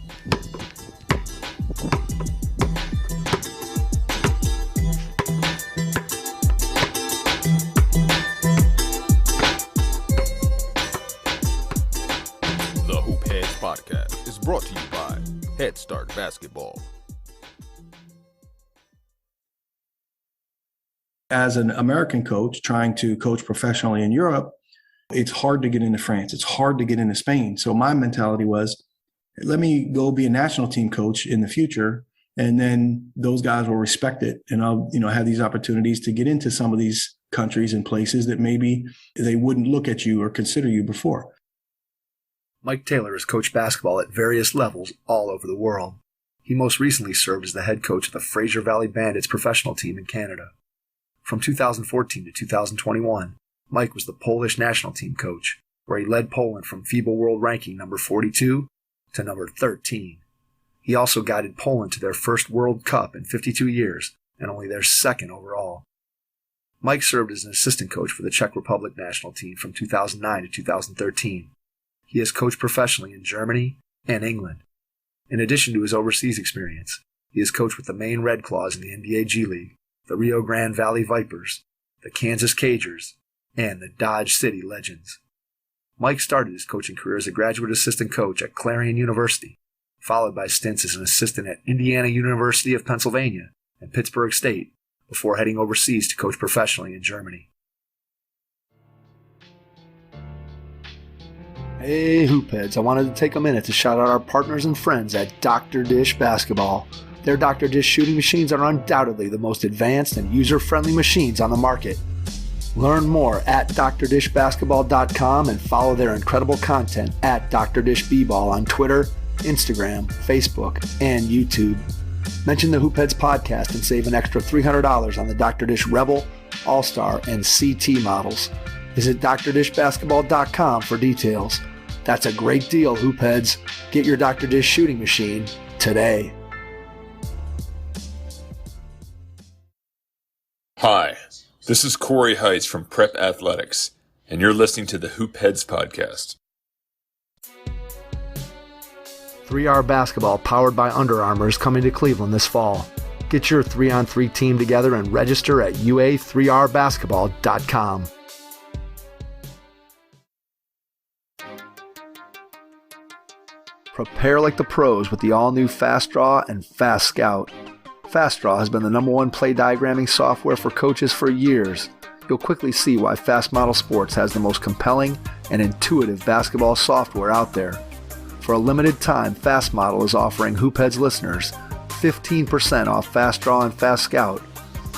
The Hoop Heads Podcast is brought to you by Head Start Basketball. As an American coach trying to coach professionally in Europe, it's hard to get into France. It's hard to get into Spain. So my mentality was, let me go be a national team coach in the future, and then those guys will respect it. And I'll, have these opportunities to get into some of these countries and places that maybe they wouldn't look at you or consider you before. Mike Taylor has coached basketball at various levels all over the world. He most recently served as the head coach of the Fraser Valley Bandits professional team in Canada. From 2014 to 2021, Mike was the Polish national team coach, where he led Poland from FIBA World Ranking number 42 to number 13. He also guided Poland to their first World Cup in 52 years and only their second overall. Mike served as an assistant coach for the Czech Republic National Team from 2009 to 2013. He has coached professionally in Germany and England. In addition to his overseas experience, he has coached with the Maine Red Claws in the NBA G League, the Rio Grande Valley Vipers, the Kansas Cagerz, and the Dodge City Legends. Mike started his coaching career as a graduate assistant coach at Clarion University, followed by stints as an assistant at Indiana University of Pennsylvania and Pittsburg State, before heading overseas to coach professionally in Germany. Hey Hoopheads, I wanted to take a minute to shout out our partners and friends at Dr. Dish Basketball. Their Dr. Dish shooting machines are undoubtedly the most advanced and user-friendly machines on the market. Learn more at drdishbasketball.com and follow their incredible content at Dr. Dish B-Ball on Twitter, Instagram, Facebook, and YouTube. Mention the Hoopheads podcast and save an extra $300 on the Dr. Dish Rebel, All-Star, and CT models. Visit drdishbasketball.com for details. That's a great deal, Hoopheads. Get your Dr. Dish shooting machine today. Hi, this is Corey Heights from Prep Athletics, and you're listening to the Hoop Heads Podcast. 3R Basketball, powered by Under Armour, is coming to Cleveland this fall. Get your 3-on-3 team together and register at ua3rbasketball.com. Prepare like the pros with the all-new Fast Draw and Fast Scout. Fast Draw has been the #1 play diagramming software for coaches for years. You'll quickly see why Fast Model Sports has the most compelling and intuitive basketball software out there. For a limited time, Fast Model is offering Hoopheads listeners 15% off Fast Draw and Fast Scout.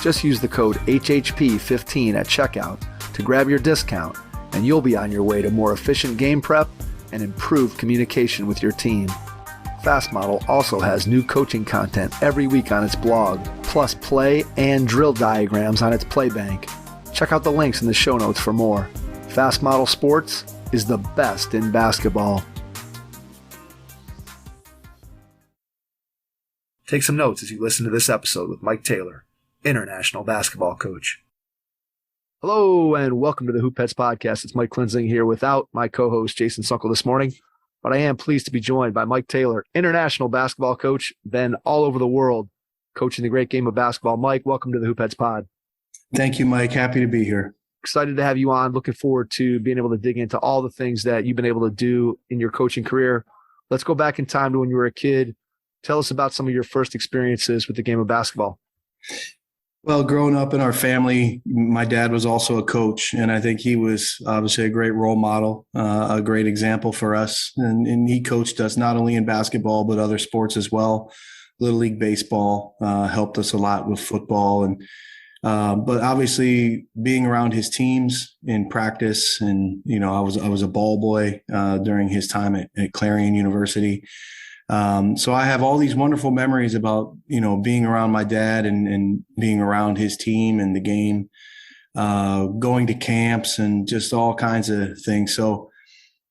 Just use the code HHP15 at checkout to grab your discount, and you'll be on your way to more efficient game prep and improved communication with your team. Fast Model also has new coaching content every week on its blog, plus play and drill diagrams on its Playbank. Check out the links in the show notes for more. Fast Model Sports is the best in basketball. Take some notes as you listen to this episode with Mike Taylor, international basketball coach. Hello and welcome to the Hoopheads Podcast. It's Mike Klinzing here without my co-host Jason Sunkel this morning. But I am pleased to be joined by Mike Taylor, international basketball coach, then all over the world, coaching the great game of basketball. Mike, welcome to the Hoopheads Pod. Thank you, Mike. Happy to be here. Excited to have you on. Looking forward to being able to dig into all the things that you've been able to do in your coaching career. Let's go back in time to when you were a kid. Tell us about some of your first experiences with the game of basketball. Well, growing up in our family, my dad was also a coach, and I think he was obviously a great role model, a great example for us. And he coached us not only in basketball, but other sports as well. Little League baseball helped us a lot with football. But obviously being around his teams in practice, and, I was a ball boy during his time at Clarion University. So I have all these wonderful memories about, being around my dad and being around his team and the game, going to camps and just all kinds of things. So,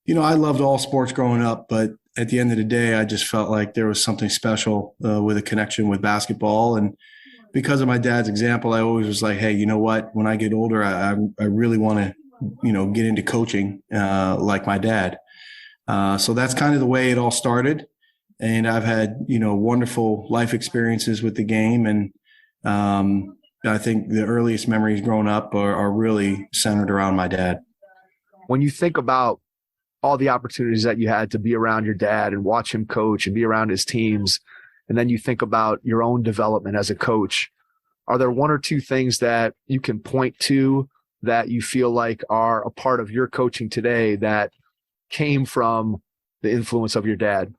I loved all sports growing up, but at the end of the day, I just felt like there was something special with a connection with basketball. And because of my dad's example, I always was like, hey, you know what, when I get older, I really want to, get into coaching like my dad. So that's kind of the way it all started. and I've had, wonderful life experiences with the game. And I think the earliest memories growing up are really centered around my dad. When you think about all the opportunities that you had to be around your dad and watch him coach and be around his teams, and then you think about your own development as a coach, are there one or two things that you can point to that you feel like are a part of your coaching today that came from the influence of your dad?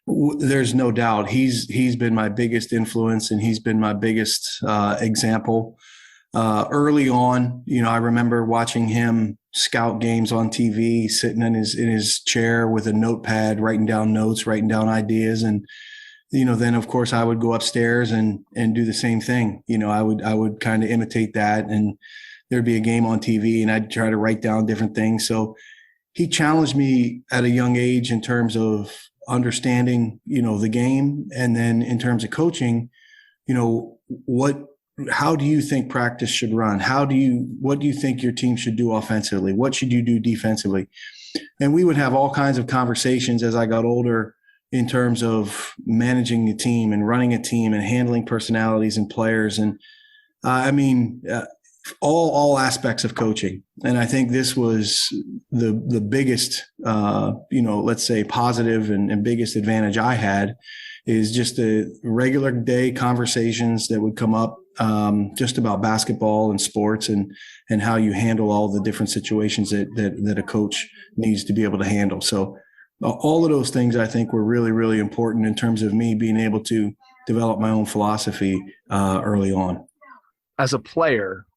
There's no doubt. He's been my biggest influence, and he's been my biggest example. Early on, I remember watching him scout games on TV, sitting in his chair with a notepad, writing down notes, writing down ideas. And, then of course I would go upstairs and do the same thing. I would kind of imitate that, and there'd be a game on TV and I'd try to write down different things. So he challenged me at a young age in terms of understanding, the game. And then in terms of coaching, how do you think practice should run? What do you think your team should do offensively? What should you do defensively? And we would have all kinds of conversations as I got older in terms of managing a team and running a team and handling personalities and players. And all aspects of coaching. And I think this was the biggest, let's say positive and biggest advantage I had, is just the regular day conversations that would come up just about basketball and sports and how you handle all the different situations that a coach needs to be able to handle. So all of those things I think were really, really important in terms of me being able to develop my own philosophy early on. As a player,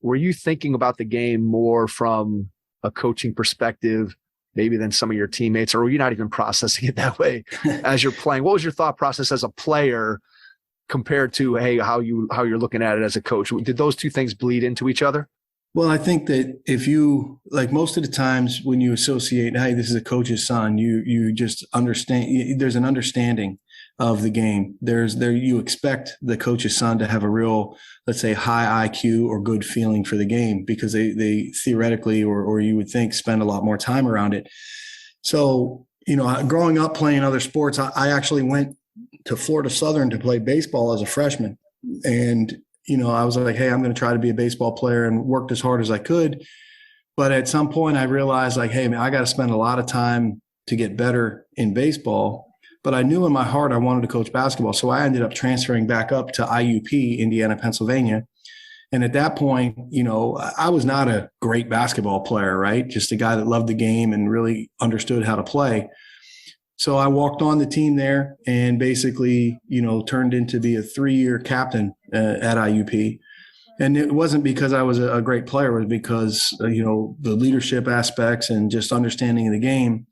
were you thinking about the game more from a coaching perspective, maybe than some of your teammates, or were you not even processing it that way as you're playing? What was your thought process as a player compared to, how you're looking at it as a coach? Did those two things bleed into each other? Well, I think that if you, like most of the times when you associate, hey, this is a coach's son, you just understand, there's an understanding of the game. You expect the coach's son to have a real, let's say, high IQ or good feeling for the game, because they theoretically, or you would think, spend a lot more time around it. So, growing up playing other sports, I actually went to Florida Southern to play baseball as a freshman. And, I was like, hey, I'm going to try to be a baseball player, and worked as hard as I could. But at some point I realized, like, hey, man, I got to spend a lot of time to get better in baseball. But I knew in my heart I wanted to coach basketball. So I ended up transferring back up to IUP, Indiana, Pennsylvania. And at that point, I was not a great basketball player, right? Just a guy that loved the game and really understood how to play. So I walked on the team there and basically, turned into be a 3-year captain at IUP. And it wasn't because I was a great player. It was because, the leadership aspects and just understanding of the game.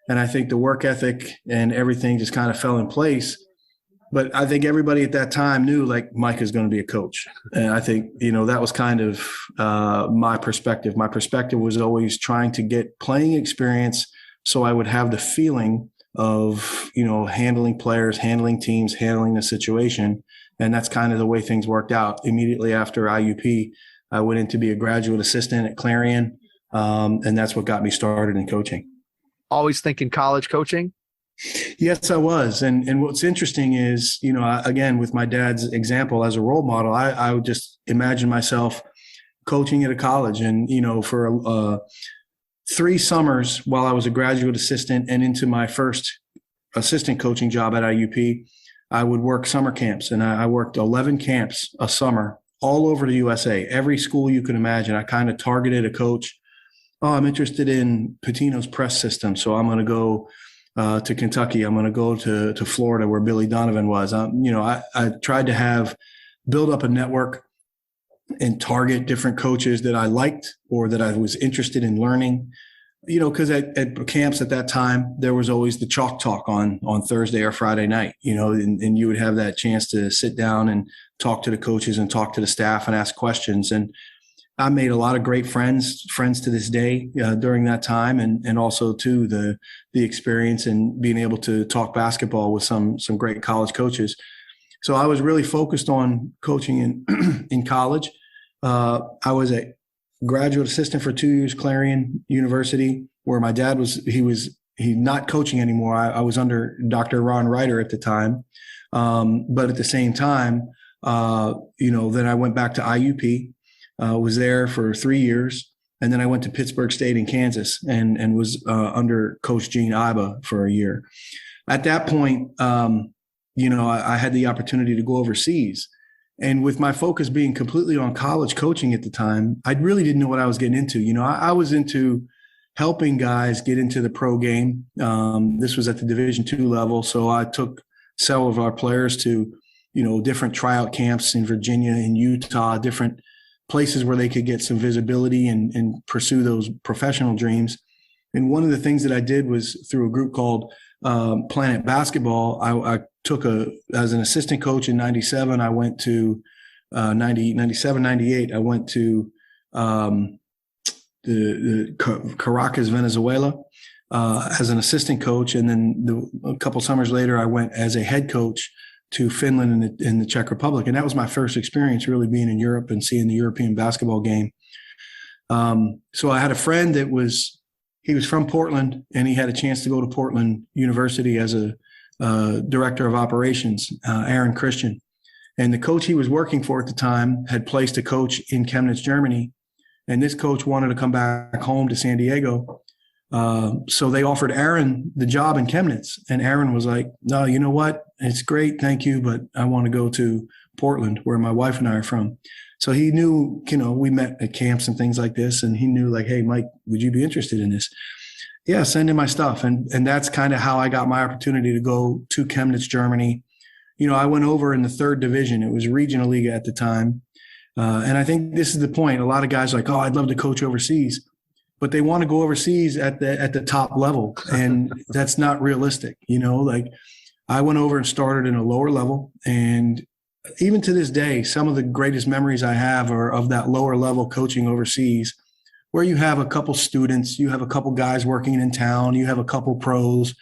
And I think the work ethic and everything just kind of fell in place. But I think everybody at that time knew, like, Mike is going to be a coach. And I think, that was kind of my perspective. My perspective was always trying to get playing experience so I would have the feeling of, handling players, handling teams, handling the situation. And that's kind of the way things worked out. Immediately after IUP, I went in to be a graduate assistant at Clarion. And that's what got me started in coaching. Always thinking college coaching? Yes, I was. And what's interesting is, again, with my dad's example as a role model, I would just imagine myself coaching at a college. And, for 3 summers while I was a graduate assistant and into my first assistant coaching job at IUP, I would work summer camps. And I worked 11 camps a summer all over the USA, every school you could imagine. I kind of targeted a coach. Oh, I'm interested in Pitino's press system, so I'm going to go to Kentucky. I'm going to go to Florida where Billy Donovan was. I tried to build up a network and target different coaches that I liked or that I was interested in learning. Because at camps at that time, there was always the chalk talk on Thursday or Friday night, and you would have that chance to sit down and talk to the coaches and talk to the staff and ask questions. And I made a lot of great friends to this day during that time, and also too the experience and being able to talk basketball with some great college coaches. So I was really focused on coaching in college. I was a graduate assistant for 2 years, Clarion University, where my dad was he's not coaching anymore. I was under Dr. Ron Ryder at the time. But at the same time, then I went back to IUP, was there for 3 years. And then I went to Pittsburg State in Kansas and was under Coach Gene Iba for a year. At that point, I had the opportunity to go overseas. And with my focus being completely on college coaching at the time, I really didn't know what I was getting into. I was into helping guys get into the pro game. This was at the Division II level. So I took several of our players to, different tryout camps in Virginia and Utah, different places where they could get some visibility and pursue those professional dreams. And one of the things that I did was through a group called Planet Basketball. I took as an assistant coach in 97, I went to 97, 98. I went to the Caracas, Venezuela, as an assistant coach. And then a couple summers later, I went as a head coach to Finland in the Czech Republic. And that was my first experience really being in Europe and seeing the European basketball game. So I had a friend he was from Portland, and he had a chance to go to Portland University as a director of operations, Aaron Christian. And the coach he was working for at the time had placed a coach in Chemnitz, Germany. And this coach wanted to come back home to San Diego. So they offered Aaron the job in Chemnitz. And Aaron was like, no, you know what? It's great. Thank you. But I want to go to Portland, where my wife and I are from. So he knew, we met at camps and things like this. And he knew like, hey, Mike, would you be interested in this? Yeah, send in my stuff. And that's kind of how I got my opportunity to go to Chemnitz, Germany. I went over in the 3rd division. It was Regional League at the time. And I think this is the point. A lot of guys are like, oh, I'd love to coach overseas, but they want to go overseas at the top level. And that's not realistic. Like I went over and started in a lower level. And even to this day, some of the greatest memories I have are of that lower level coaching overseas, where you have a couple students, you have a couple guys working in town, you have a couple pros,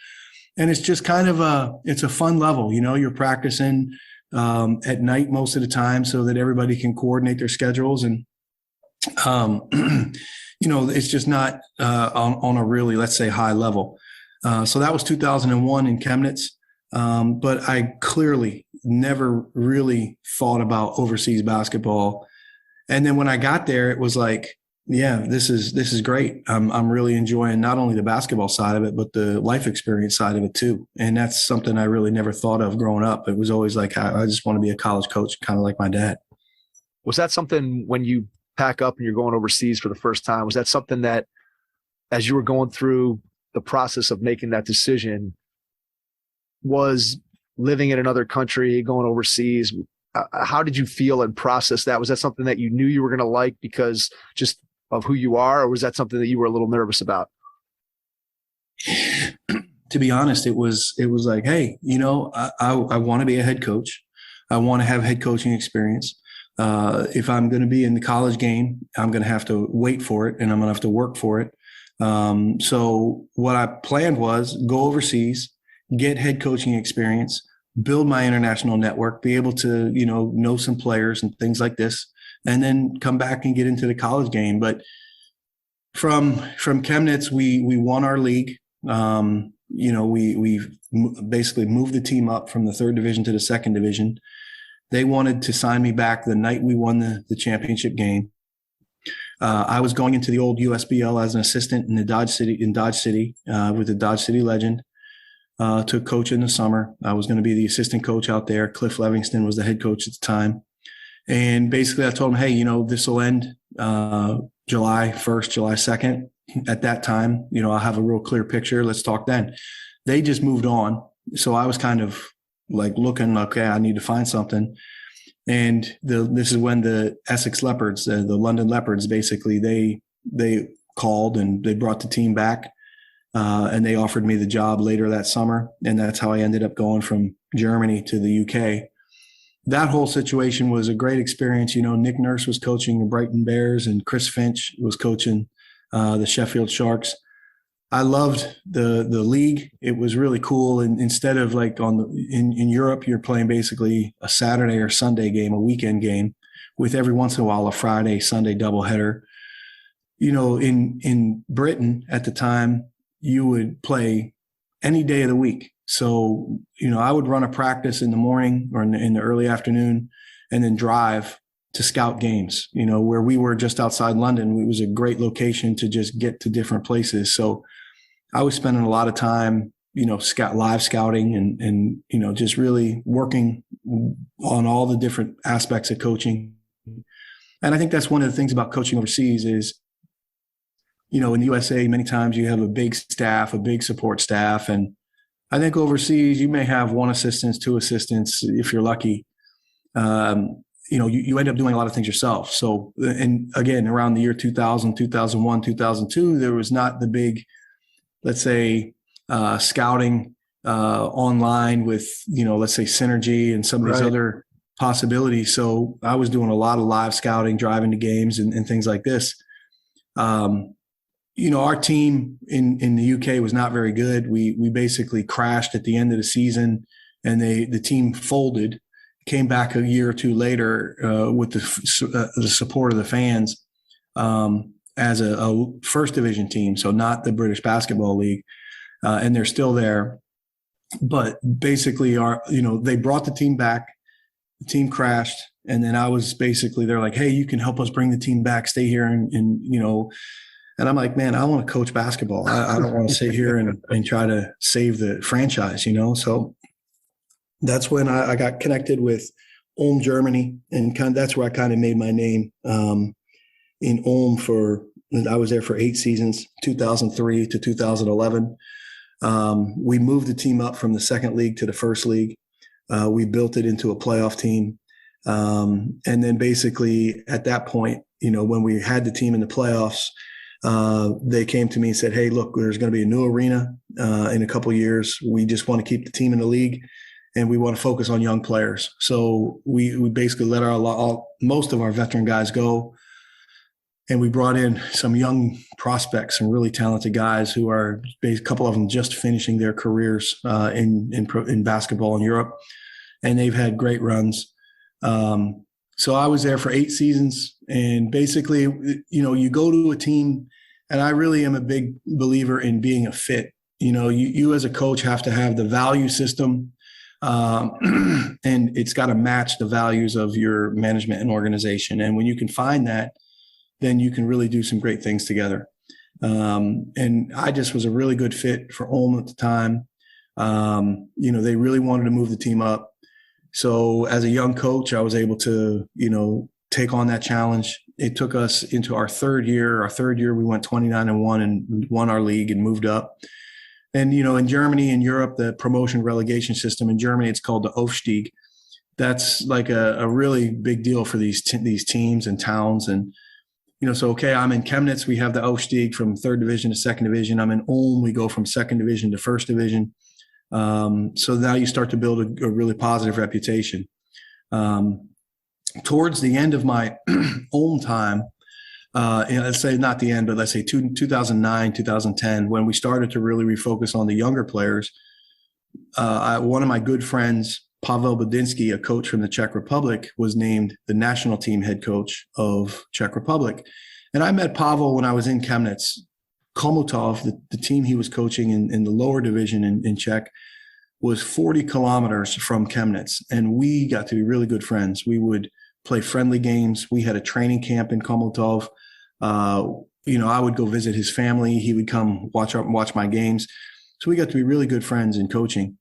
and it's just kind of it's a fun level. You're practicing at night most of the time so that everybody can coordinate their schedules. And, it's just not on a really, let's say, high level. So that was 2001 in Chemnitz. But I clearly never really thought about overseas basketball. And then when I got there, it was like, yeah, this is great. I'm really enjoying not only the basketball side of it, but the life experience side of it too. And that's something I really never thought of growing up. It was always like, I just want to be a college coach, kind of like my dad. Was that something when you pack up and you're going overseas for the first time, was that something that as you were going through the process of making that decision, was living in another country, going overseas, how did you feel and process that? Was that something that you knew you were going to like because just of who you are, or was that something that you were a little nervous about? To be honest, it was like, hey, I want to be a head coach. I want to have head coaching experience. If I'm going to be in the college game, I'm going to have to wait for it, and I'm going to have to work for it. So what I planned was go overseas, get head coaching experience, build my international network, be able to, know some players and things like this, and then come back and get into the college game. But from Chemnitz, we won our league. We basically moved the team up from the 3rd division to the 2nd division. They wanted to sign me back the night we won the championship game. I was going into the old USBL as an assistant in Dodge City with the Dodge City Legend. To coach in the summer. I was going to be the assistant coach out there. Cliff Livingston was the head coach at the time. And basically I told him, hey, this will end July 1st, July 2nd. At that time, I'll have a real clear picture. Let's talk then. They just moved on. So I was kind of like looking, okay, I need to find something. And this is when the Essex Leopards, the London Leopards, basically they called and they brought the team back. And they offered me the job later that summer. And that's how I ended up going from Germany to the UK. That whole situation was a great experience. Nick Nurse was coaching the Brighton Bears and Chris Finch was coaching the Sheffield Sharks. I loved the league. It was really cool. And instead of like in Europe, you're playing basically a Saturday or Sunday game, a weekend game, with every once in a while a Friday, Sunday doubleheader. In Britain at the time, you would play any day of the week. So, I would run a practice in the morning or in the early afternoon and then drive to scout games, where we were just outside London. It was a great location to just get to different places. So I was spending a lot of time, live scouting and just really working on all the different aspects of coaching. And I think that's one of the things about coaching overseas is, in the USA, many times you have a big staff, a big support staff. And I think overseas, you may have one assistant, two assistants, if you're lucky. You end up doing a lot of things yourself. So, and again, around the year 2000, 2001, 2002, there was not the big, let's say, scouting online with, let's say Synergy and some of these other possibilities. So I was doing a lot of live scouting, driving to games and things like this. Our team in the UK was not very good. We basically crashed at the end of the season, and the team folded, came back a year or two later with the support of the fans as a first division team, so not the British Basketball League, and they're still there. But basically, they brought the team back. The team crashed, and then I was basically, they're like, "Hey, you can help us bring the team back. Stay here," and I'm like, man, I want to coach basketball. I don't want to sit here and try to save the franchise, So that's when I got connected with Ulm, Germany, and that's where I kind of made my name in Ulm. I was there for 8 seasons, 2003 to 2011. We moved the team up from the second league to the first league. We built it into a playoff team. And then basically at that point, when we had the team in the playoffs, they came to me and said, "Hey, look, there's going to be a new arena in a couple of years. We just want to keep the team in the league, and we want to focus on young players." So we basically let most of our veteran guys go, and we brought in some young prospects, some really talented guys who are a couple of them just finishing their careers in basketball in Europe, and they've had great runs. So I was there for 8 seasons, and basically, you go to a team, and I really am a big believer in being a fit. You as a coach have to have the value system, and it's got to match the values of your management and organization. And when you can find that, then you can really do some great things together. And I just was a really good fit for Ulm at the time. They really wanted to move the team up. So as a young coach, I was able to, take on that challenge. It took us into our third year. Our third year, we went 29-1 and won our league and moved up. And, in Germany and Europe, the promotion relegation system in Germany, it's called the Aufstieg. That's like a really big deal for these teams and towns. And, so, okay, I'm in Chemnitz. We have the Aufstieg from third division to second division. I'm in Ulm. We go from second division to first division. So now you start to build a really positive reputation. Towards the end of my Ulm time, let's say not the end, but let's say 2009, 2010, when we started to really refocus on the younger players, one of my good friends, Pavel Badinsky, a coach from the Czech Republic, was named the national team head coach of Czech Republic. And I met Pavel when I was in Chemnitz. Komutov, the team he was coaching in the lower division in Czech, was 40 kilometers from Chemnitz. And we got to be really good friends. We would play friendly games. We had a training camp in Komutov. I would go visit his family. He would come watch my games. So we got to be really good friends in coaching.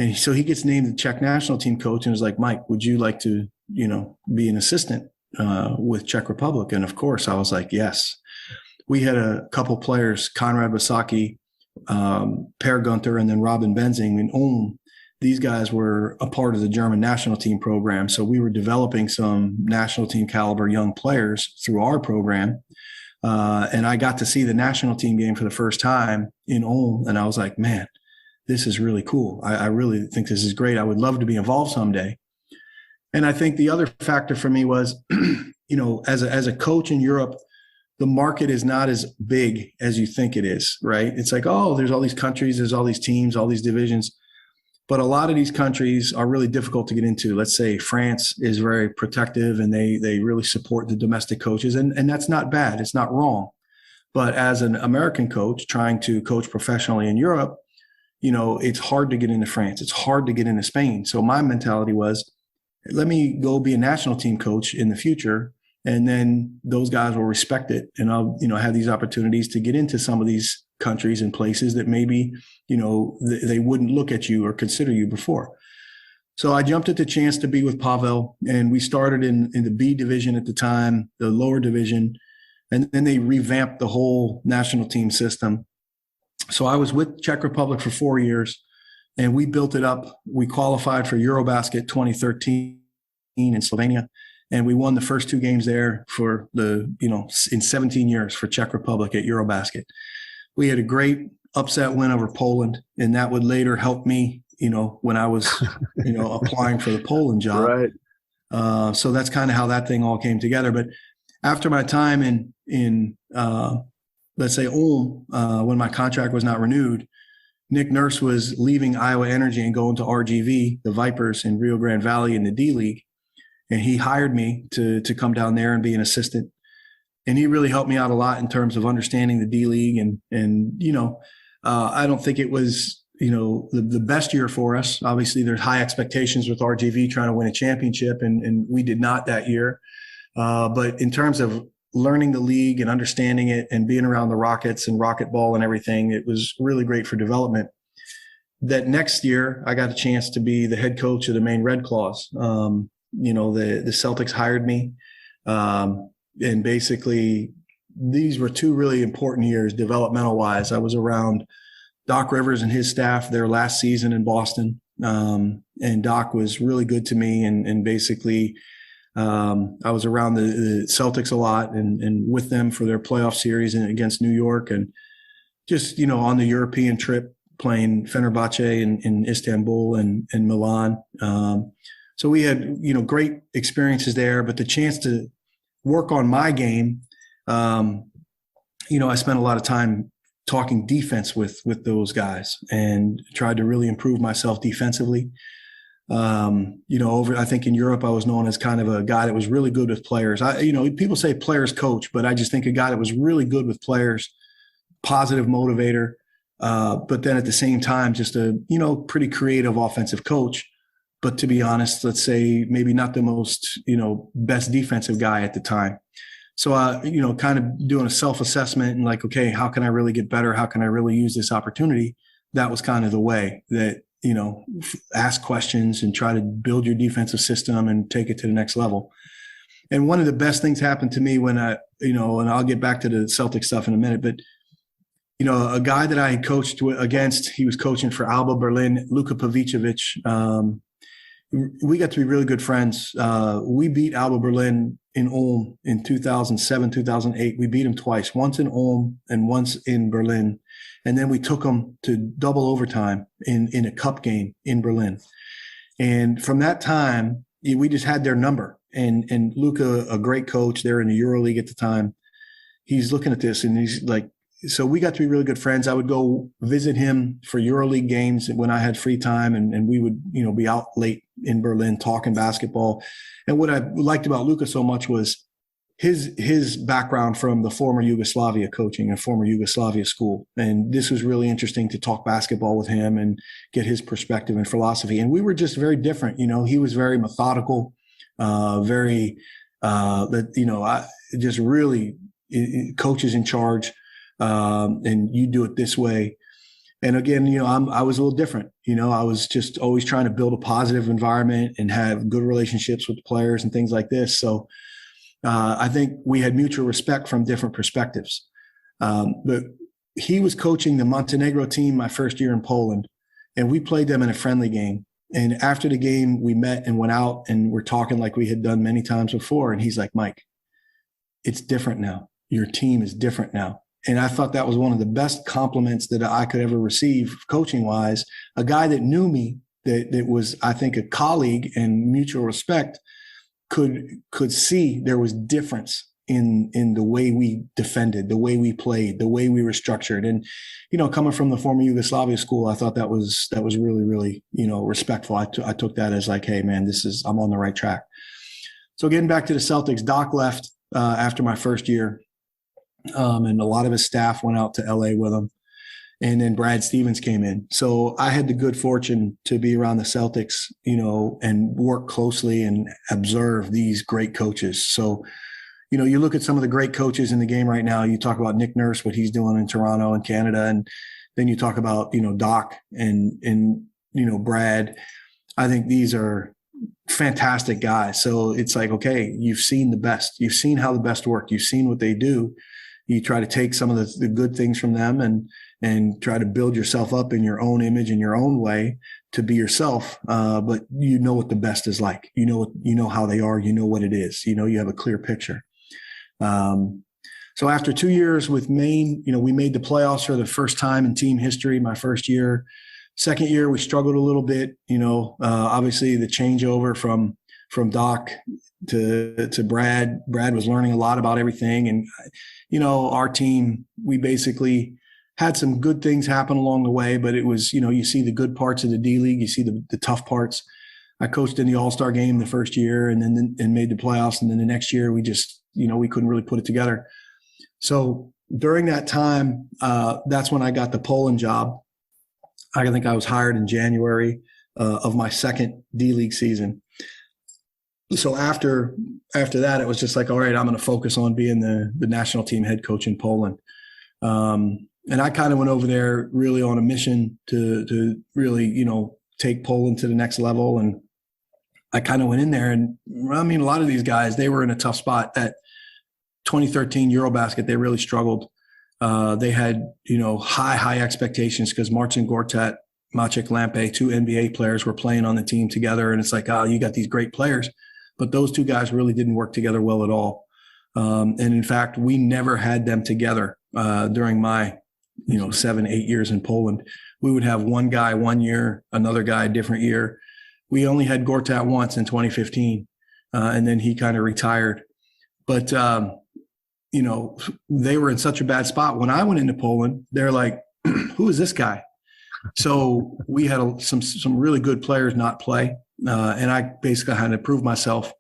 And so he gets named the Czech national team coach and was like, "Mike, would you like to, be an assistant with Czech Republic?" And of course I was like, yes. We had a couple players, Konrad Wasaki, Per Gunther, and then Robin Benzing in Ulm. These guys were a part of the German national team program. So we were developing some national team caliber young players through our program. And I got to see the national team game for the first time in Ulm. And I was like, man, this is really cool. I really think this is great. I would love to be involved someday. And I think the other factor for me was, as a coach in Europe, the market is not as big as you think it is, right? It's like, oh, there's all these countries, there's all these teams, all these divisions. But a lot of these countries are really difficult to get into. Let's say France is very protective and they really support the domestic coaches. And that's not bad. It's not wrong. But as an American coach trying to coach professionally in Europe, it's hard to get into France. It's hard to get into Spain. So my mentality was, let me go be a national team coach in the future. And then those guys will respect it. And I'll, have these opportunities to get into some of these countries and places that maybe, they wouldn't look at you or consider you before. So I jumped at the chance to be with Pavel, and we started in the B division at the time, the lower division, and then they revamped the whole national team system. So I was with Czech Republic for 4 years, and we built it up. We qualified for Eurobasket 2013 in Slovenia, and we won the first 2 games there for in 17 years for Czech Republic at Eurobasket. We had a great upset win over Poland, and that would later help me, when I was, applying for the Poland job. Right. So that's kind of how that thing all came together. But after my time in let's say Ulm, when my contract was not renewed, Nick Nurse was leaving Iowa Energy and going to RGV, the Vipers in Rio Grande Valley in the D League. And he hired me to come down there and be an assistant. And he really helped me out a lot in terms of understanding the D League. And I don't think it was, the best year for us. Obviously, there's high expectations with RGV trying to win a championship, and we did not that year. But in terms of learning the league and understanding it and being around the Rockets and Rocket Ball and everything, it was really great for development. That next year, I got a chance to be the head coach of the Maine Red Claws. The Celtics hired me. And basically, these were 2 really important years developmental-wise. I was around Doc Rivers and his staff their last season in Boston. And Doc was really good to me. And basically, I was around the Celtics a lot and with them for their playoff series against New York, and just, on the European trip playing Fenerbahce in Istanbul and Milan. So we had, great experiences there, but the chance to work on my game, I spent a lot of time talking defense with those guys and tried to really improve myself defensively. I think in Europe, I was known as kind of a guy that was really good with players. People say players coach, but I just think a guy that was really good with players, positive motivator, but then at the same time, just a, pretty creative offensive coach. But to be honest, let's say maybe not the most, best defensive guy at the time. So, kind of doing a self-assessment and like, okay, how can I really get better? How can I really use this opportunity? That was kind of the way that, ask questions and try to build your defensive system and take it to the next level. And one of the best things happened to me when and I'll get back to the Celtic stuff in a minute, but, a guy that I had coached against, he was coaching for Alba Berlin, Luka Pavicevic. We got to be really good friends. We beat Alba Berlin in Ulm in 2007, 2008. We beat them twice, once in Ulm and once in Berlin. And then we took them to double overtime in a cup game in Berlin. And from that time, we just had their number. And Luka, a great coach there in the EuroLeague at the time, he's looking at this and he's like, so we got to be really good friends. I would go visit him for EuroLeague games when I had free time, and we would, be out late in Berlin talking basketball. And what I liked about Luka so much was his background from the former Yugoslavia coaching and former Yugoslavia school. And this was really interesting to talk basketball with him and get his perspective and philosophy. And we were just very different. He was very methodical, just really coaches in charge. And you do it this way. And again, I was a little different. I was just always trying to build a positive environment and have good relationships with the players and things like this. So I think we had mutual respect from different perspectives. But he was coaching the Montenegro team my first year in Poland, and we played them in a friendly game. And after the game, we met and went out and we're talking like we had done many times before. And he's like, Mike, it's different now. Your team is different now. And I thought that was one of the best compliments that I could ever receive coaching wise. A guy that knew me, that was, I think, a colleague and mutual respect could see there was difference in the way we defended, the way we played, the way we were structured. And, coming from the former Yugoslavia school, I thought that was really, really, respectful. I took that as like, hey man, I'm on the right track. So getting back to the Celtics, Doc left after my first year. And a lot of his staff went out to LA with him. And then Brad Stevens came in. So I had the good fortune to be around the Celtics, and work closely and observe these great coaches. So, you look at some of the great coaches in the game right now. You talk about Nick Nurse, what he's doing in Toronto and Canada. And then you talk about, Doc and Brad. I think these are fantastic guys. So it's like, okay, you've seen the best. You've seen how the best work. You've seen what they do. You try to take some of the good things from them and try to build yourself up in your own image in your own way to be yourself. But you know what the best is like. You know how they are. You know what it is. You have a clear picture. So after 2 years with Maine, we made the playoffs for the first time in team history. My first year. Second year, we struggled a little bit. Obviously the changeover from Doc to Brad. Brad was learning a lot about everything, and our team, we basically had some good things happen along the way, but it was, you see the good parts of the D League, you see the tough parts. I coached in the All-Star game the first year and then made the playoffs. And then the next year we just, we couldn't really put it together. So during that time, that's when I got the Poland job. I think I was hired in January of my second D League season. So after that, it was just like, all right, I'm going to focus on being the national team head coach in Poland. And I kind of went over there really on a mission to really, take Poland to the next level. And I kind of went in there, and a lot of these guys, they were in a tough spot. That 2013 Eurobasket, they really struggled. They had, high expectations because Marcin Gortat, Maciek Lampe, two NBA players were playing on the team together. And it's like, you got these great players, but those two guys really didn't work together well at all. And in fact, we never had them together during my, 7-8 years in Poland. We would have one guy 1 year, another guy a different year. We only had Gortat once in 2015, and then he kind of retired. But, they were in such a bad spot. When I went into Poland, they're like, who is this guy? So we had some really good players not play. And I basically had to prove myself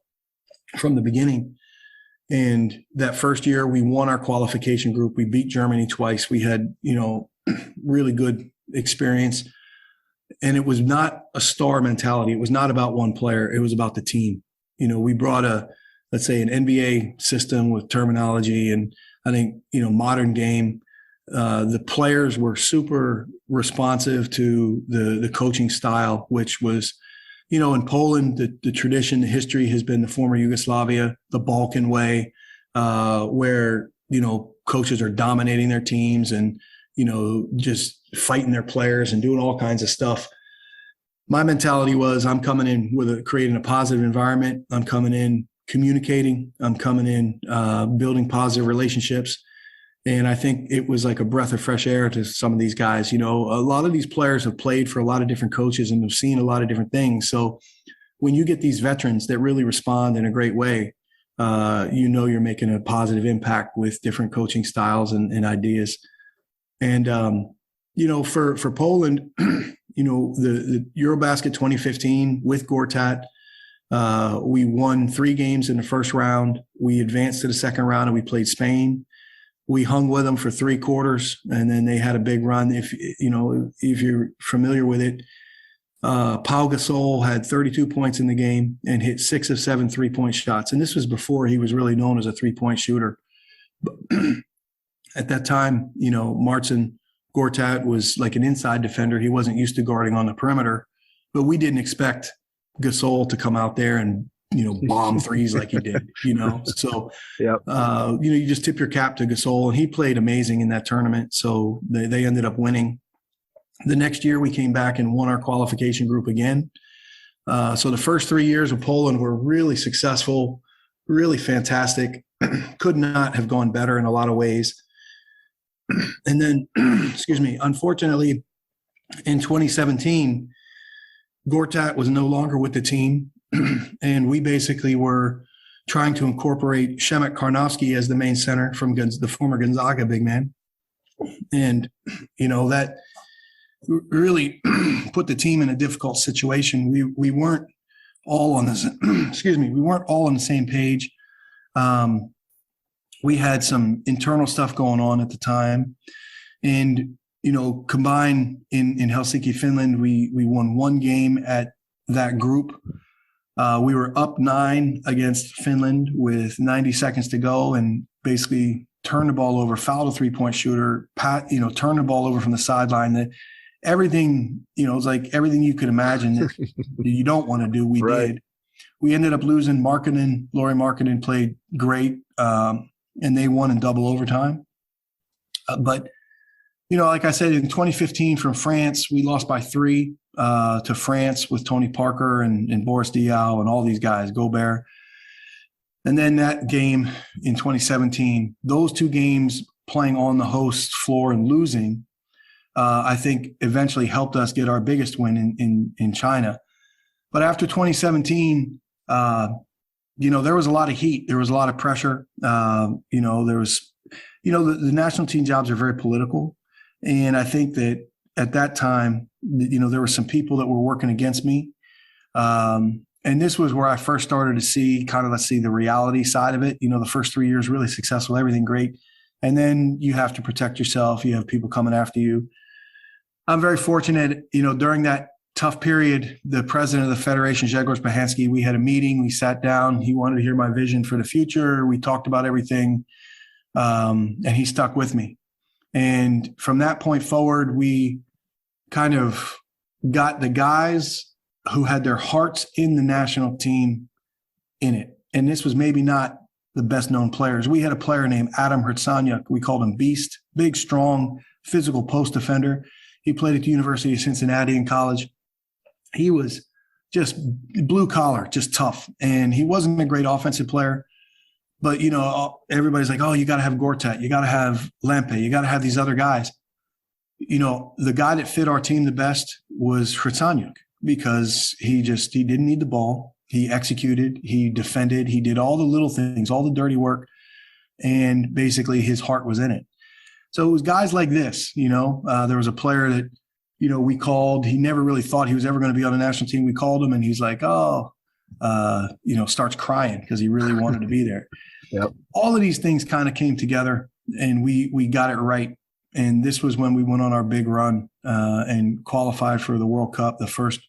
from the beginning. And that first year we won our qualification group. We beat Germany twice. We had, really good experience. And it was not a star mentality. It was not about one player. It was about the team. We brought let's say an NBA system with terminology and I think, modern game. The players were super responsive to the coaching style, which was, in Poland, the tradition, the history has been the former Yugoslavia, the Balkan way, where, coaches are dominating their teams and, just fighting their players and doing all kinds of stuff. My mentality was I'm coming in with creating a positive environment. I'm coming in communicating. I'm coming in building positive relationships. And I think it was like a breath of fresh air to some of these guys. A lot of these players have played for a lot of different coaches and have seen a lot of different things. So when you get these veterans that really respond in a great way, you're making a positive impact with different coaching styles and ideas. And, for Poland, the Eurobasket 2015 with Gortat, we won 3 games in the first round. We advanced to the second round and we played Spain. We hung with them for 3 quarters, and then they had a big run. If you're familiar with it, Pau Gasol had 32 points in the game and hit 6 of 7 3-point shots. And this was before he was really known as a 3-point shooter. At that time, Marcin Gortat was like an inside defender. He wasn't used to guarding on the perimeter, but we didn't expect Gasol to come out there and bomb threes like he did, So, yep. You just tip your cap to Gasol, and he played amazing in that tournament. So they ended up winning. The next year we came back and won our qualification group again. So the first 3 years of Poland were really successful, really fantastic. Could not have gone better in a lot of ways. And then, unfortunately, in 2017, Gortat was no longer with the team. And we basically were trying to incorporate Przemek Karnowski as the main center from the former Gonzaga big man. And, that really put the team in a difficult situation. We weren't all on this, we weren't all on the same page. we had some internal stuff going on at the time. And, combined in Helsinki, Finland, we won one game at that group. We were up 9 against Finland with 90 seconds to go and basically turned the ball over, fouled a 3-point shooter, turned the ball over from the sideline. Everything, it was like everything you could imagine that you don't want to do, we did. We ended up losing. Lauri Markkanen played great, and they won in double overtime. But, like I said, in 2015 from France, we lost by 3 to France with Tony Parker and Boris Diaw and all these guys, Gobert. And then that game in 2017, those 2 games playing on the host floor and losing, I think eventually helped us get our biggest win in China. But after 2017, there was a lot of heat. There was a lot of pressure. There was, the national team jobs are very political. And I think that at that time, there were some people that were working against me. And this was where I first started to see the reality side of it. The first 3 years, really successful, everything great. And then you have to protect yourself. You have people coming after you. I'm very fortunate, during that tough period, the president of the federation, Grzegorz Bahansky, we had a meeting, we sat down, he wanted to hear my vision for the future. We talked about everything. And he stuck with me. And from that point forward, we kind of got the guys who had their hearts in the national team in it. And this was maybe not the best known players. We had a player named Adam Hrtsanyuk. We called him Beast, big, strong, physical post defender. He played at the University of Cincinnati in college. He was just blue collar, just tough. And he wasn't a great offensive player. But, everybody's like, oh, you got to have Gortat. You got to have Lempe. You got to have these other guys. The guy that fit our team the best was Hrtsanyuk because he didn't need the ball. He executed. He defended. He did all the little things, all the dirty work. And basically his heart was in it. So it was guys like this, there was a player that, we called, he never really thought he was ever going to be on the national team. We called him and he's like, starts crying because he really wanted to be there. Yep. All of these things kind of came together and we got it right. And this was when we went on our big run and qualified for the World Cup, the first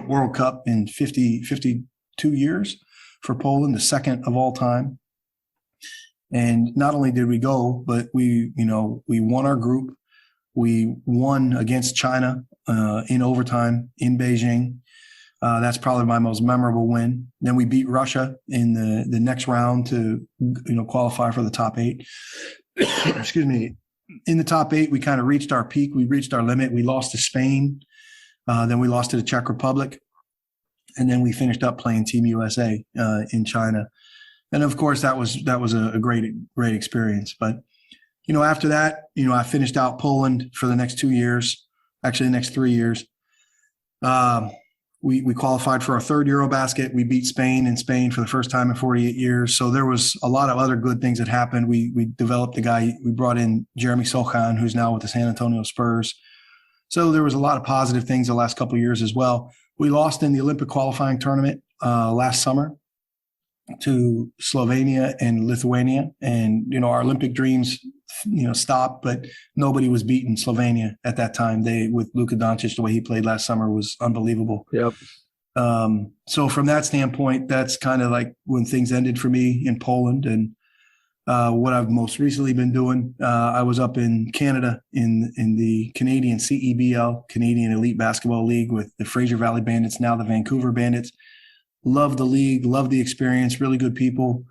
World Cup in 52 years for Poland, the second of all time. And not only did we go, but we won our group. We won against China in overtime in Beijing. That's probably my most memorable win. Then we beat Russia in the next round to, qualify for the top 8. Excuse me. In the top 8, we kind of reached our peak. We reached our limit. We lost to Spain. Then we lost to the Czech Republic. And then we finished up playing Team USA in China. And of course, that was a great experience. But, after that, I finished out Poland for the next 2 years, actually the next 3 years. We qualified for our third Eurobasket. We beat Spain in Spain for the first time in 48 years. So there was a lot of other good things that happened. We developed a guy. We brought in Jeremy Sochan, who's now with the San Antonio Spurs. So there was a lot of positive things the last couple of years as well. We lost in the Olympic qualifying tournament last summer to Slovenia and Lithuania. And, our Olympic dreams, stopped, but nobody was beating Slovenia at that time. With Luka Doncic, the way he played last summer was unbelievable. Yep. So from that standpoint, that's kind of like when things ended for me in Poland. And what I've most recently been doing, I was up in Canada in the Canadian CEBL, Canadian Elite Basketball League, with the Fraser Valley Bandits, now the Vancouver Bandits. Love the league, love the experience, really good people.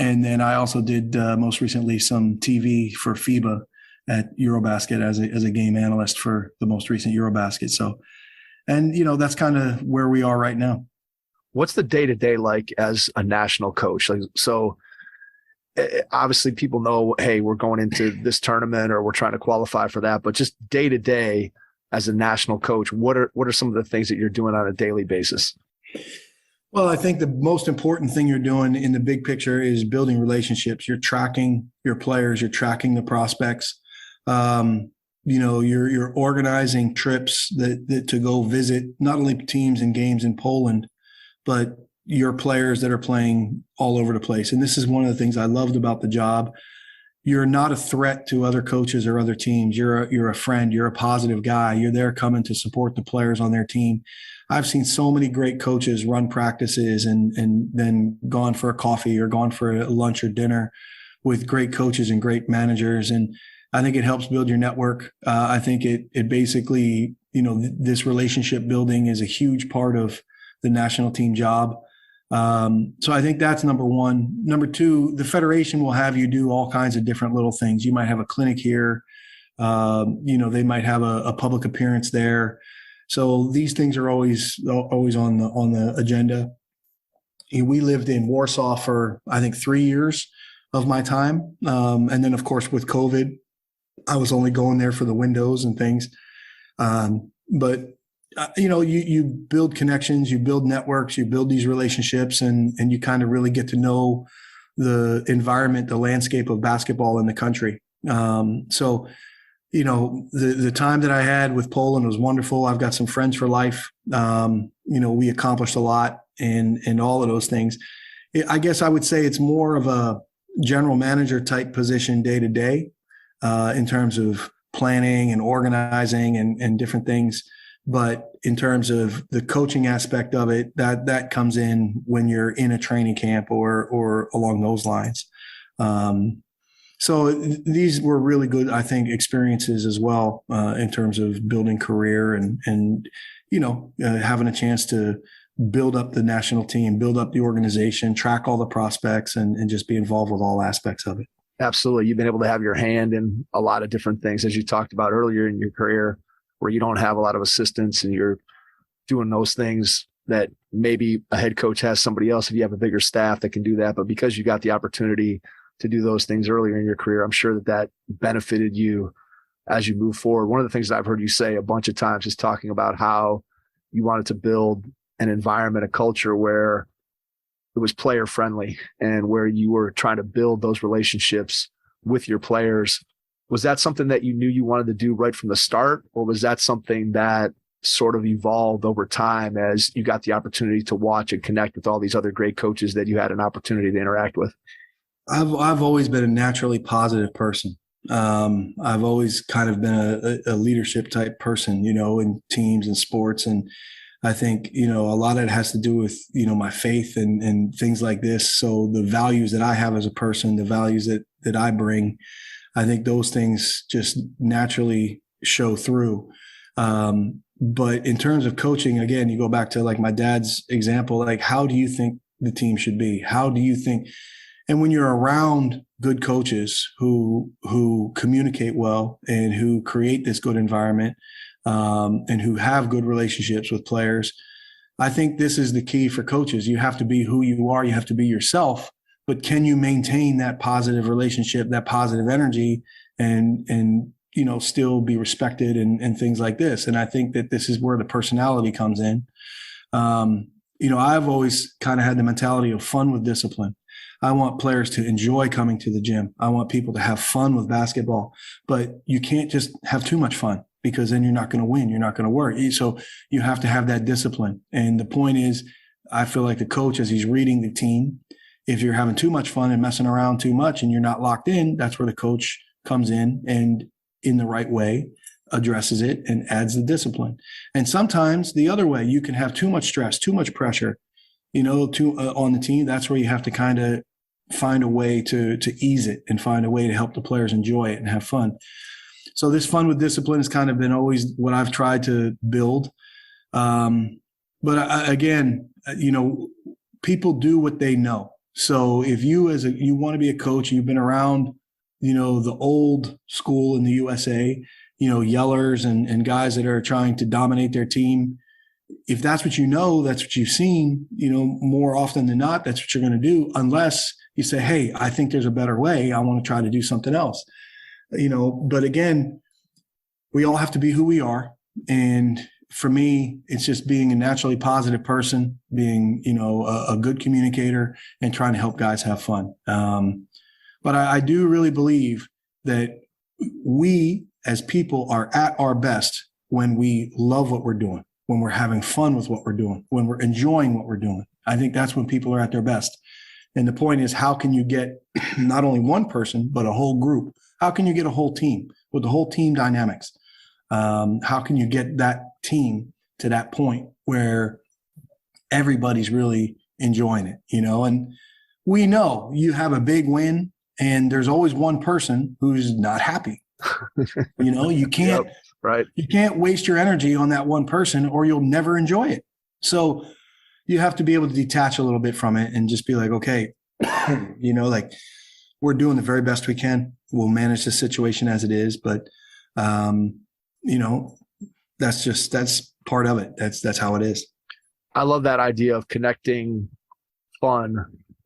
And then I also did most recently some TV for FIBA at Eurobasket as a game analyst for the most recent Eurobasket. So, and that's kind of where we are right now. What's the day-to-day like as a national coach? So obviously people know, hey, we're going into this tournament or we're trying to qualify for that, but just day-to-day as a national coach, what are some of the things that you're doing on a daily basis? Well, I think the most important thing you're doing in the big picture is building relationships. You're tracking your players, you're tracking the prospects. You're organizing trips that to go visit not only teams and games in Poland, but your players that are playing all over the place. And this is one of the things I loved about the job. You're not a threat to other coaches or other teams. You're a friend. You're a positive guy. You're there coming to support the players on their team. I've seen so many great coaches run practices and then gone for a coffee or gone for a lunch or dinner with great coaches and great managers. And I think it helps build your network. I think it basically, this relationship building is a huge part of the national team job. So I think that's number one. Number two, the federation will have you do all kinds of different little things. You might have a clinic here. They might have a public appearance there. So these things are always on the agenda. We lived in Warsaw for, I think, 3 years of my time. And then, of course, with COVID, I was only going there for the windows and things. You build connections, you build networks, you build these relationships, and you kind of really get to know the environment, the landscape of basketball in the country. The time that I had with Poland was wonderful. I've got some friends for life. We accomplished a lot in all of those things. I guess I would say it's more of a general manager type position day to day in terms of planning and organizing and different things. But in terms of the coaching aspect of it, that comes in when you're in a training camp or along those lines. So these were really good, I think, experiences as well in terms of building career and having a chance to build up the national team, build up the organization, track all the prospects, and just be involved with all aspects of it. Absolutely. You've been able to have your hand in a lot of different things, as you talked about earlier in your career, where you don't have a lot of assistants and you're doing those things that maybe a head coach has somebody else if you have a bigger staff that can do that. But because you got the opportunity to do those things earlier in your career, I'm sure that benefited you as you move forward. One of the things that I've heard you say a bunch of times is talking about how you wanted to build an environment, a culture where it was player friendly and where you were trying to build those relationships with your players. Was that something that you knew you wanted to do right from the start, or was that something that sort of evolved over time as you got the opportunity to watch and connect with all these other great coaches that you had an opportunity to interact with? I've always been a naturally positive person. I've always kind of been a leadership type person, in teams and sports. And I think, a lot of it has to do with, my faith and things like this. So the values that I have as a person, the values that I bring, I think those things just naturally show through. But in terms of coaching, again, you go back to like my dad's example, like, how do you think the team should be? How do you think? And when you're around good coaches who communicate well and who create this good environment and who have good relationships with players, I think this is the key for coaches. You have to be who you are. You have to be yourself. But can you maintain that positive relationship, that positive energy, and still be respected and things like this? And I think that this is where the personality comes in. I've always kind of had the mentality of fun with discipline. I want players to enjoy coming to the gym. I want people to have fun with basketball, but you can't just have too much fun because then you're not going to win. You're not going to work. So you have to have that discipline. And the point is, I feel like the coach, as he's reading the team, if you're having too much fun and messing around too much and you're not locked in, that's where the coach comes in and in the right way addresses it and adds the discipline. And sometimes the other way, you can have too much stress, too much pressure, on the team. That's where you have to kind of find a way to ease it and find a way to help the players enjoy it and have fun. So this fun with discipline has kind of been always what I've tried to build. Again, people do what they know. So if you want to be a coach, you've been around, the old school in the USA, yellers and guys that are trying to dominate their team. If that's what that's what you've seen, more often than not, that's what you're going to do, unless you say, hey, I think there's a better way. I want to try to do something else, but again, we all have to be who we are. And for me, it's just being a naturally positive person, being, a good communicator and trying to help guys have fun. But I do really believe that we as people are at our best when we love what we're doing. when we're having fun with what we're doing, when we're enjoying what we're doing. I think that's when people are at their best. And the point is, how can you get not only one person, but a whole group? How can you get a whole team with the whole team dynamics? How can you get that team to that point where everybody's really enjoying it, And we know you have a big win and there's always one person who's not happy. You can't, Yep, right. You can't waste your energy on that one person or you'll never enjoy it. So you have to be able to detach a little bit from it and just be like, okay, like we're doing the very best we can. We'll manage the situation as it is. But, that's part of it. That's how it is. I love that idea of connecting fun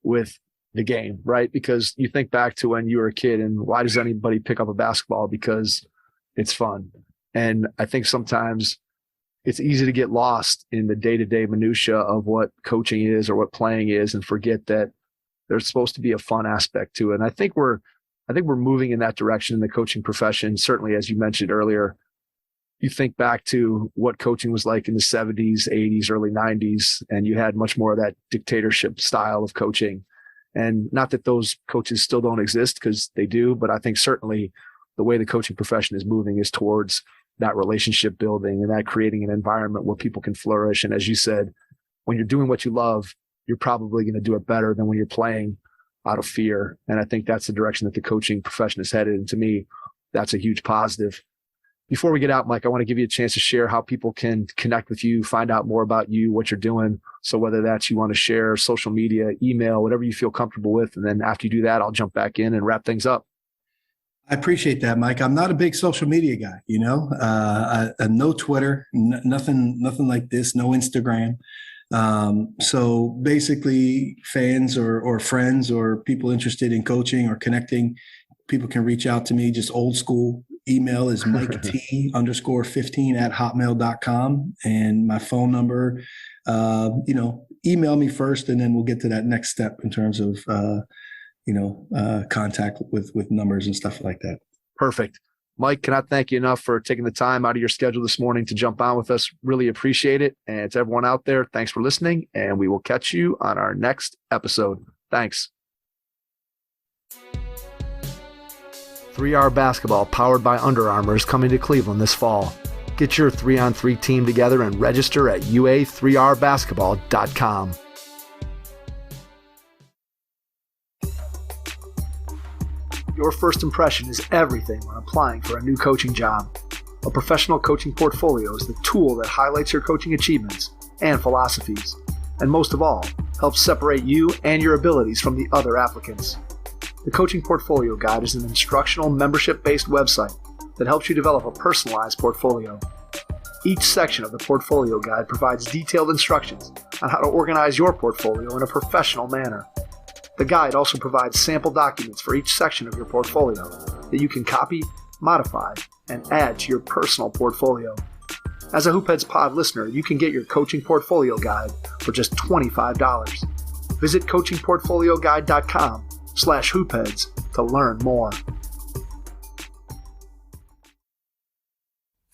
with the game, right? Because you think back to when you were a kid and why does anybody pick up a basketball? Because it's fun. And I think sometimes it's easy to get lost in the day-to-day minutia of what coaching is or what playing is and forget that there's supposed to be a fun aspect to it. And I think we're moving in that direction in the coaching profession. Certainly, as you mentioned earlier, you think back to what coaching was like in the 70s, 80s, early 90s, and you had much more of that dictatorship style of coaching. And not that those coaches still don't exist, because they do, but I think certainly the way the coaching profession is moving is towards that relationship building and that creating an environment where people can flourish. And as you said, when you're doing what you love, you're probably going to do it better than when you're playing out of fear. And I think that's the direction that the coaching profession is headed. And to me, that's a huge positive. Before we get out, Mike, I want to give you a chance to share how people can connect with you, find out more about you, what you're doing. So whether that's you want to share social media, email, whatever you feel comfortable with. And then after you do that, I'll jump back in and wrap things up. I appreciate that, Mike. I'm not a big social media guy, no Twitter, nothing like this, no Instagram. So basically fans or friends or people interested in coaching or connecting, people can reach out to me, just old school. Email is MikeT_15@hotmail.com. And my phone number, email me first, and then we'll get to that next step in terms of, contact with numbers and stuff like that. Perfect. Mike, cannot thank you enough for taking the time out of your schedule this morning to jump on with us. Really appreciate it. And to everyone out there, thanks for listening, and we will catch you on our next episode. Thanks. 3R Basketball, powered by Under Armour, is coming to Cleveland this fall. Get your 3-on-3 team together and register at ua3rbasketball.com. Your first impression is everything when applying for a new coaching job. A professional coaching portfolio is the tool that highlights your coaching achievements and philosophies, and most of all, helps separate you and your abilities from the other applicants. The Coaching Portfolio Guide is an instructional, membership-based website that helps you develop a personalized portfolio. Each section of the Portfolio Guide provides detailed instructions on how to organize your portfolio in a professional manner. The guide also provides sample documents for each section of your portfolio that you can copy, modify, and add to your personal portfolio. As a Hoopheads Pod listener, you can get your Coaching Portfolio Guide for just $25. Visit coachingportfolioguide.com/hoopheads to learn more.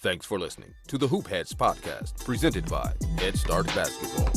Thanks for listening to the Hoopheads podcast, presented by Head Start Basketball.